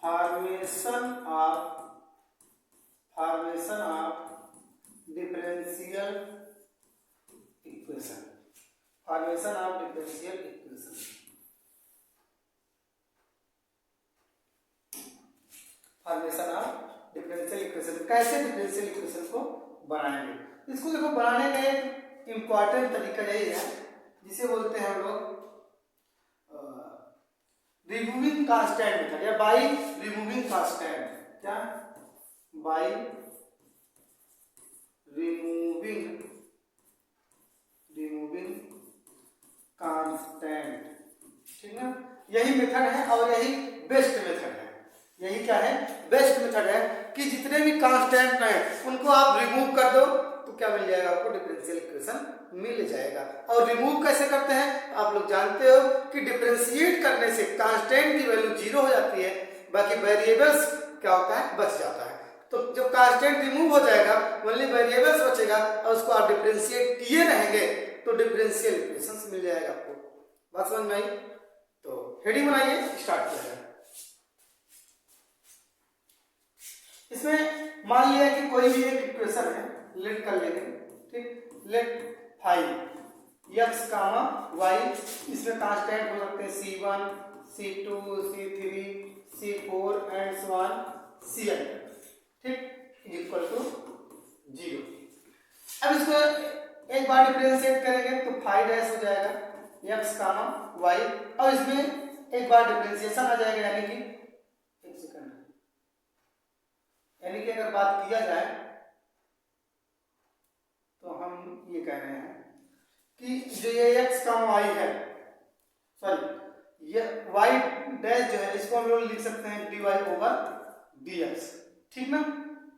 Formation of differential equation. Formation of differential equation. Formation of differential equation, कैसे differential equation को बनाएंगे। इसको देखो, बनाने का एक इम्पॉर्टेंट तरीका यही है जिसे बोलते हैं हम लोग रिमूविंग कांस्टेंट मेथड या बाय रिमूविंग कांस्टेंट। क्या? By removing constant. ठीक है, यही मेथड है और यही बेस्ट मेथड है। यही क्या है? बेस्ट मेथड है कि जितने भी कांस्टेंट हैं उनको आप रिमूव कर दो तो क्या मिल जाएगा आपको? डिफरेंशियल इक्वेशन मिल जाएगा। और रिमूव कैसे करते हैं? आप लोग जानते हो कि डिफरेंशिएट करने से कांस्टेंट की वैल्यू 0 हो जाती है, बाकी वेरिएबल्स क्या होता है? बच जाता है। तो जब कांस्टेंट रिमूव हो जाएगा, ओनली वेरिएबल्स बचेगा और उसको आप डिफरेंशिएट किए रहेंगे तो डिफरेंशियल इक्वेशंस मिल जाएगा आपको। बात समझ में आई? तो हेडिंग बनाइए, स्टार्ट किया जाए। इसमें मान लिया कि कोई भी एक इक्वेशन है, लेट कर लेंगे। ठीक, लेट फाइव x, y, इसमें कांस्टेंट हो सकते हैं C1, C2, C3, C4 and so on Cn। ठीक, इक्वल टू 0। अब इसको एक बार डिफरेंशिएट करेंगे तो 5 हो जाएगा x, y, और इसमें एक बार डिफरेंशिएशन आ जाएगा, यानी कि एक सेकंड, यानी कि अगर बात किया जाए तो हम ये कह रहे हैं कि जो ये x, y है, सॉरी ये y डैश जो है इसको हम लोग लिख सकते हैं dy ओवर dx। ठीक ना,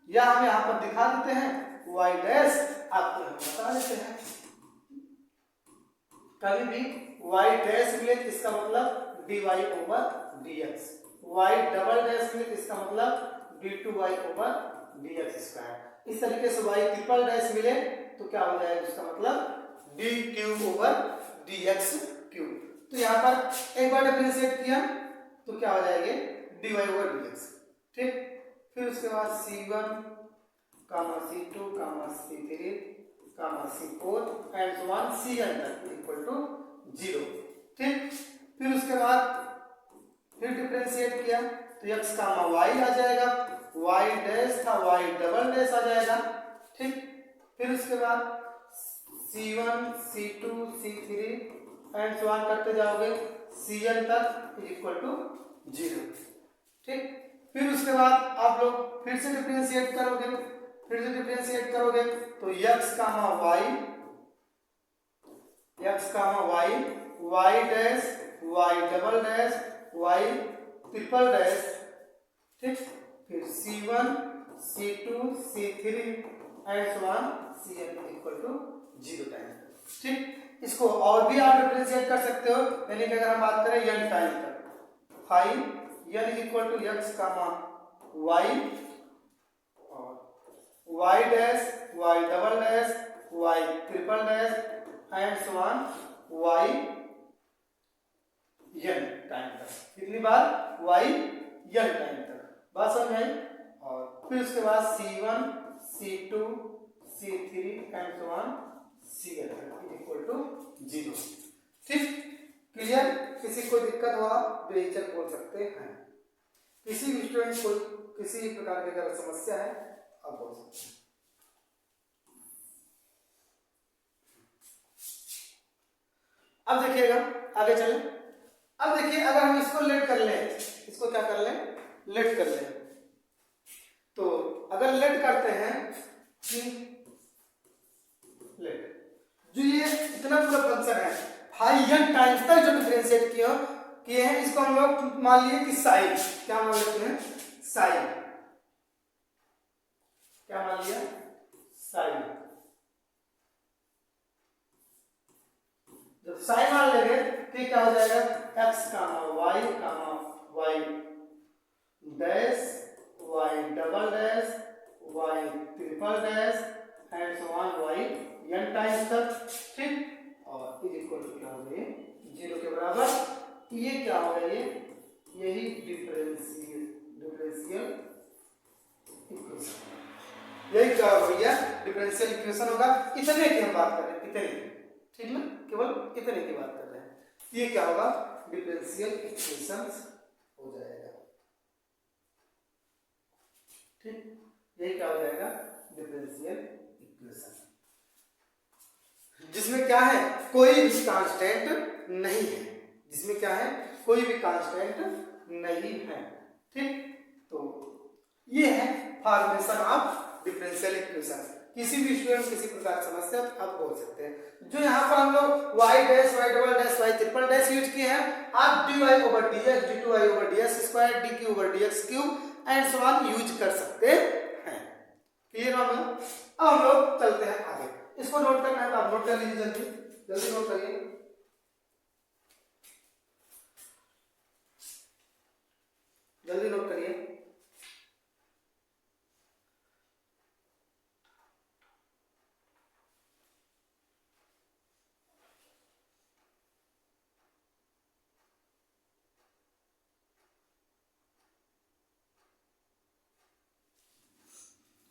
या हम यहाँ पर दिखा देते हैं y डैश, आपको हम बता देते हैं। कभी भी y डैश मिले तो इसका मतलब dy over dx, y double dash मिले तो इसका मतलब d2y ओवर dx स्क्वायर। इस तरीके से y ट्रिपल डैश मिले तो क्या हो जाएगा? इसका मतलब d cube over dx cube. तो यहाँ पर एक बार डिफरेंशिएट किया तो क्या हो जाएगा? dy over dx। ठीक, फिर उसके बाद C1, C2, C3, C4 and so on Cn तक इक्वल टू 0। ठीक, फिर उसके बाद फिर डिफरेंशिएट किया तो x, y आ जाएगा, y डैश था y डबल डैश आ जाएगा। ठीक, फिर उसके बाद C1, C2, C3 and so on करते जाओगे Cn तक इक्वल टू 0। ठीक, फिर उसके बाद आप लोग फिर से डिफरेंशिएट करोगे, तो x, y, y dash, y double dash, y triple dash. ठीक, फिर C1, C2, C3 and so on Cn equal to 0 time. ठीक, इसको और भी आप डिफरेंशिएट कर सकते हो, यानी कि अगर हम बात करें n टाइम तक, 5 n equal to x, y और y dash, y double dash, y triple dash and so on y n time तक। कितनी बार? y n टाइम तक। बात समझ में आई? और फिर उसके बाद C1, C2, C3 and so on Cn equal to 0। ठीक, क्लियर? किसी को दिक्कत हुआ बेहिचक बोल सकते हैं। किसी भी स्टूडेंट को किसी भी प्रकार की अगर समस्या है आप बोल सकते हैं। अब देखिएगा, आगे चले। अब देखिए, अगर हम इसको लेट कर लें, इसको क्या कर लें? लेट कर लें। तो अगर लेट करते हैं कि लेट जो ये इतना पूरा फंक्शन है 5n टाइम्स तक जो डिफरेंशिएट किए हैं, इसको हम लोग मान लिए कि साइन, क्या मान लेते हैं? साइन। क्या मान लिया? साइन। जब साइन मान लेंगे तो क्या हो जाएगा? x, y dash, y double dash, y triple dash and so on y n times तक। ठीक, और इज इक्वल टू क्या हो गया? 0 के बराबर। ये क्या हो गया? ये यही डिफरेंशिएट डिफरेंशियल इक्वेशन होगा। इतने की हम बात कर रहे हैं, इतने की, ठीक ना, केवल इतने की बात कर रहे हैं। ये क्या होगा, डिफरेंशियल इक्वेशन हो जाएगा, ठीक, ये क्या हो जाएगा, डिफरेंशियल इक्वेशन, जिसमें क्या है, कोई भी कांस्टेंट नहीं है, जिसमें क्या है, कोई भी कांस्टेंट नहीं है, ठीक। तो ये है फॉर्मेशन ऑफ डिफरेंशियल इक्वेशन। किसी भी स्टूडेंट किसी प्रकार की समस्या आप बोल सकते हैं। जो यहाँ पर हम लोग y dash y double dash y triple dash use किए हैं, आप dy over dx, d2y over dx square, dq over dx cube and so on use कर सकते हैं। क्लियर हो? अब हम लोग चलते हैं आगे। इसको नोट करना है तो आप नोट कर लीजिए, जल्दी जल्दी नोट करिए। जल्दी नोट करिए।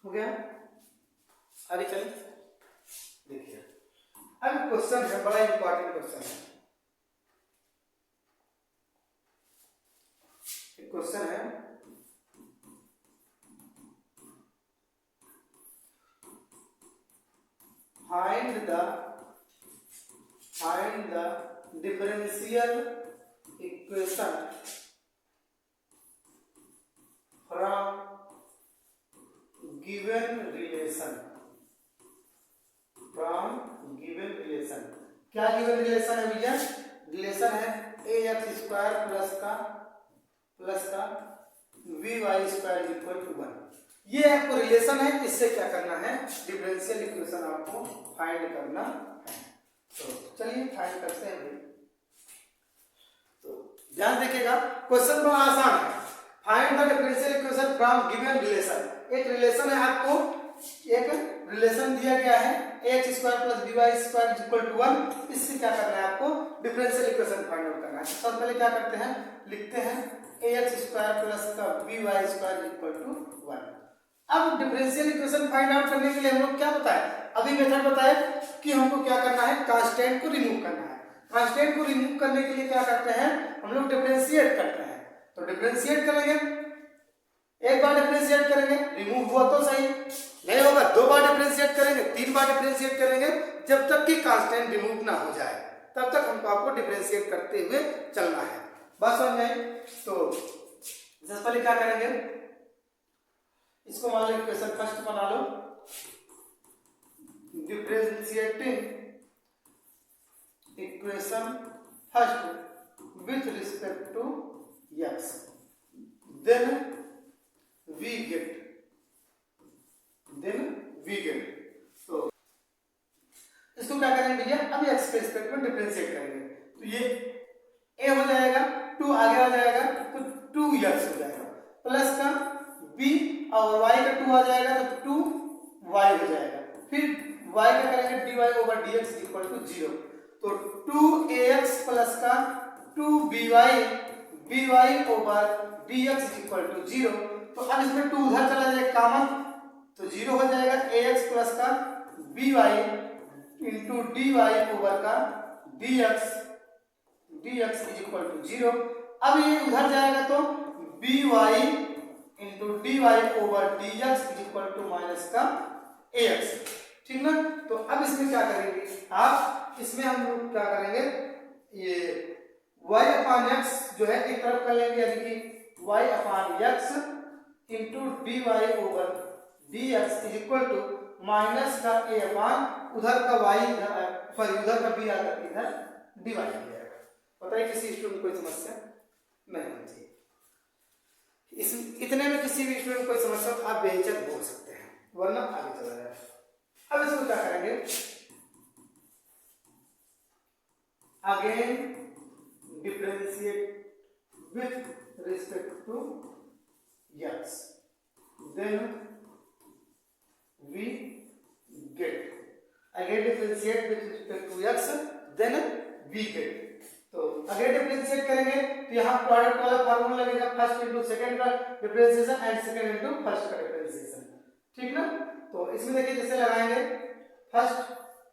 हो गया? आगे चलिए, देखिए अब क्वेश्चन है, बड़ा इंपॉर्टेंट क्वेश्चन है। क्वेश्चन है, find the differential equation from given relation, from given relation. क्या गिवन रिलेशन है भैया? रिलेशन है ax स्क्वायर प्लस का vy स्क्वायर इक्वल टू 1। ये आपको रिलेशन है, इससे क्या करना है, डिफरेंशियल इक्वेशन आपको फाइंड करना है। तो चलिए फाइंड करते हैं भाई। तो ध्यान देखिएगा, क्वेश्चन बड़ा आसान है। Find the differential equation from given relation. एक रिलेशन है, आपको एक रिलेशन दिया गया है ax square plus by square equal to 1। इससे क्या करना है, आपको डिफरेंशियल इक्वेशन फाइंड आउट करना है। सबसे पहले क्या करते हैं, लिखते हैं ax स्क्वायर प्लस का by स्क्वायर इक्वल टू 1। अब डिफरेंशियल इक्वेशन फाइंड आउट करने के लिए हम लोग क्या बताए, अभी मेथड बताए कि हमको क्या करना है, कांस्टेंट को रिमूव करना है। कांस्टेंट को रिमूव करने के लिए क्या करते हैं, हम लोग डिफरेंशिएट करते हैं। तो डिफरेंशिएट करेंगे, एक बार डिफरेंशिएट करेंगे, रिमूव हुआ तो सही, नहीं होगा 2 बार डिफरेंशिएट करेंगे, 3 बार डिफरेंशिएट करेंगे, जब तक कि कांस्टेंट रिमूव ना हो जाए तब तक हमको आपको डिफरेंशिएट करते हुए चलना है। बस समझ में? तो सबसे पहले क्या करेंगे, इसको मान लो इक्वेशन फर्स्ट बना लो, differentiating equation first with respect to x, then we get तो इसको क्या करेंगे भैया, अब x के रिस्पेक्ट में डिफरेंशिएट करेंगे। तो ये a हो जाएगा, 2 आगे आ जाएगा तो 2x हो जाएगा, प्लस का b और y का 2 आ जाएगा तो 2y हो जाएगा। फिर y का करेंगे dy over dx equal to 0। तो 2ax प्लस का 2by over dx equal to 0। तो अब इसमें 2 उधर चला जाएगा कॉमन, तो 0 हो जाएगा। ax प्लस का by इंटू dy ओवर का dx इज इक्वल टू 0। अब ये उधर जाएगा तो by into dy over dx is equal to minus का ax, ठीक ना। तो अब इसमें क्या करेंगे आप, इसमें हम लोग क्या करेंगे, ये y अपान x जो है एक तरफ कर लेंगे, यानी कि y upon x into dy over dx is equal to minus का a अपान उधर का y, सॉरी उधर का b आकर इधर dy हो जाएगा। बताइए किसी स्टूडेंट को कोई समस्या नहीं होनी चाहिए। इस इतने में किसी भी स्टूडेंट को कोई समस्या तो आप बेहिचक बोल सकते हैं, वरना आगे चला जाए। अब इसको क्या करेंगे, again differentiate with respect to x, then we get, again differentiate with respect to x, then we get. तो अगेन डिफरेंशिएट करेंगे तो यहाँ प्रोडक्ट वाला फार्मूला लगेगा, फर्स्ट इनटू सेकंड का differentiation and second into first का डिफरेंशिएशन। ठीक ना। तो इसमें देखिए जैसे लगाएंगे फर्स्ट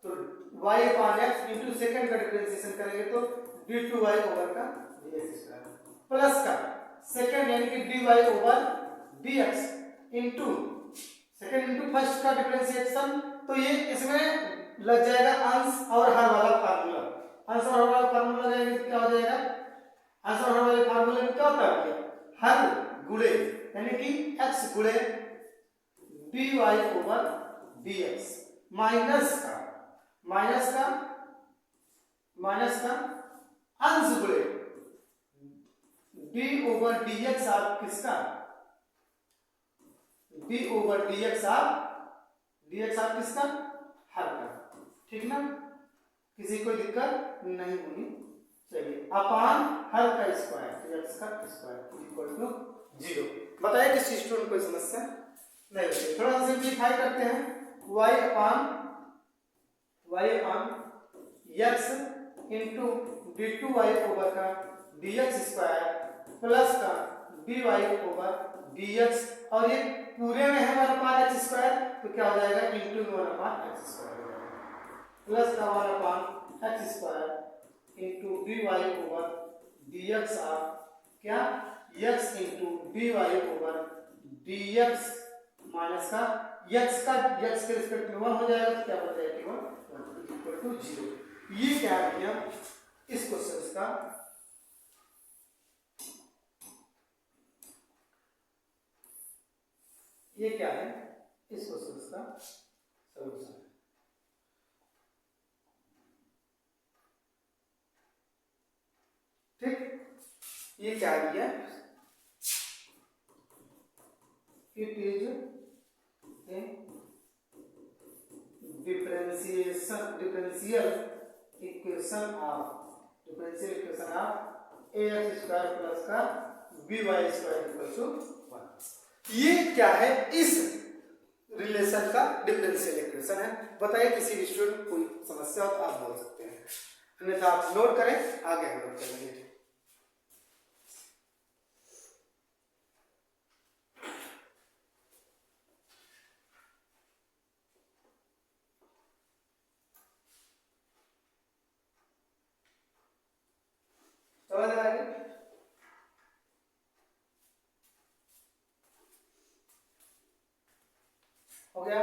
तो y upon x into second का डिफरेंशिएशन करेंगे तो d2y ओवर का dx स्क्वायर प्लस का सेकेंड यानी कि dy over dx into second into first का डिफरेंशिएशन। तो ये इसमें लग जाएगा अंश और हर वाला फार्मूला। अंश और हर वाला फार्मूला लगाएंगे तो क्या हो जाएगा, अंश और हर वाले फार्मूले में क्या होता है, हर गुणे यानी कि x गुणे dy ओवर dx माइनस का अंश गुणे d ओवर dx आप किसका, d ओवर dx आप किसका, हर का। ठीक ना, किसी कोई दिक्कत नहीं होनी चाहिए। अपान हर का स्क्वायर x का स्क्वायर इक्वल टू 0। बताइए किसी स्टूडेंट कोई समस्या नहीं होती। थोड़ा सा सिंप्लीफाई करते हैं, y upon x into d2y over का dx स्क्वायर प्लस का dy ओवर dx और ये पूरे में है 1 अपान x स्क्वायर तो क्या हो जाएगा इंटू 1 अपान x स्क्वायर प्लस का 1 अपान x square into dy over dx आप क्या x into dy over dx minus का x के रिस्पेक्ट में 1 हो जाएगा तो क्या बन जाएगा 1 इक्वल टू 0। ये क्या किया इस क्वेश्चन का ये क्या है इस क्वेश्चन का सॉल्यूशन। ठीक, ये क्या दिया, it is a differential equation of ax square plus का by स्क्वायर इक्वल टू 1। ये क्या है इस रिलेशन का डिफरेंशियल इक्वेशन है। बताइए किसी भी स्टूडेंट कोई समस्या हो तो आप बोल सकते हैं, अन्यथा आप नोट करें, आगे हम नोट करेंगे। समझ आ गया, हो गया।